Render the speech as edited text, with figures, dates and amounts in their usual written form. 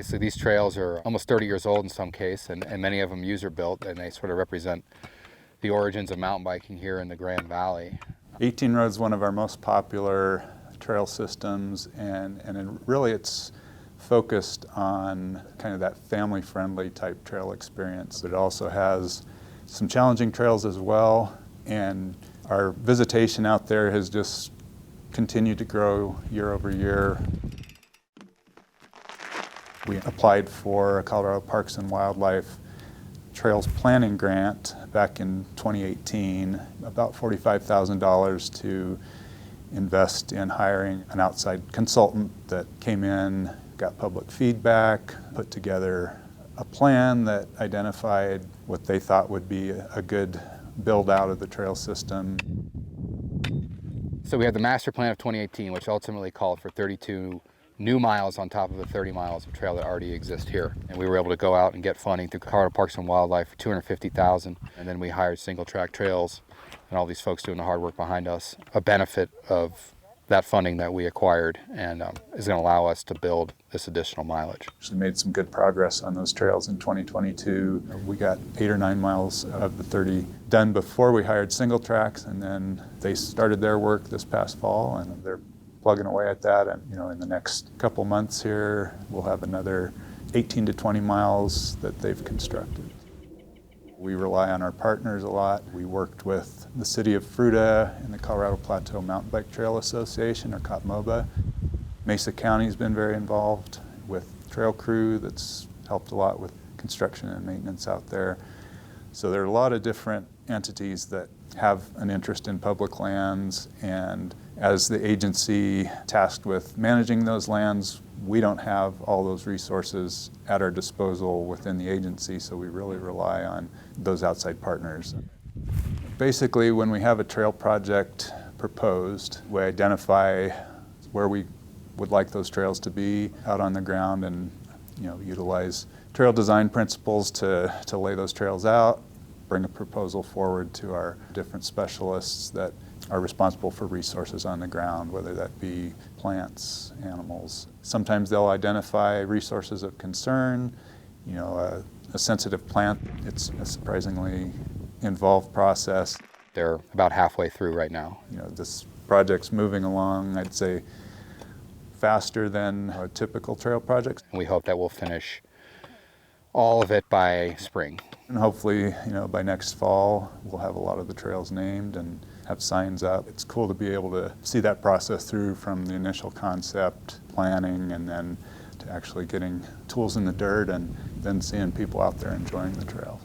So these trails are almost 30 years old in some case, and many of them user-built, and they sort of represent the origins of mountain biking here in the Grand Valley. 18 Road's one of our most popular trail systems, and really it's focused on kind of that family-friendly type trail experience. It also has some challenging trails as well, and our visitation out there has just continued to grow year over year. We applied for a Colorado Parks and Wildlife Trails Planning Grant back in 2018, about $45,000 to invest in hiring an outside consultant that came in, got public feedback, put together a plan that identified what they thought would be a good build out of the trail system. So we had the master plan of 2018, which ultimately called for 32 new miles on top of the 30 miles of trail that already exist here. And we were able to go out and get funding through Colorado Parks and Wildlife for $250,000. And then we hired Single Track Trails and all these folks doing the hard work behind us. A benefit of that funding that we acquired and is going to allow us to build this additional mileage. We made some good progress on those trails in 2022. We got 8 or 9 miles of the 30 done before we hired Single Tracks, and then they started their work this past fall, and they're plugging away at that. And in the next couple months here, we'll have another 18 to 20 miles that they've constructed. We rely on our partners a lot. We worked with the city of Fruita and the Colorado Plateau Mountain Bike Trail Association, or COTMOBA. Mesa County's been very involved with trail crew that's helped a lot with construction and maintenance out there. So there are a lot of different entities that have an interest in public lands, and as the agency tasked with managing those lands, we don't have all those resources at our disposal within the agency, so we really rely on those outside partners. Basically, when we have a trail project proposed, we identify where we would like those trails to be out on the ground, and utilize trail design principles to lay those trails out, bring a proposal forward to our different specialists that are responsible for resources on the ground, whether that be plants, animals. Sometimes they'll identify resources of concern. A sensitive plant, it's a surprisingly involved process. They're about halfway through right now. This project's moving along, I'd say, faster than a typical trail project. And we hope that we'll finish all of it by spring. And hopefully, by next fall, we'll have a lot of the trails named and have signs up. It's cool to be able to see that process through from the initial concept, planning, and then to actually getting tools in the dirt and then seeing people out there enjoying the trails.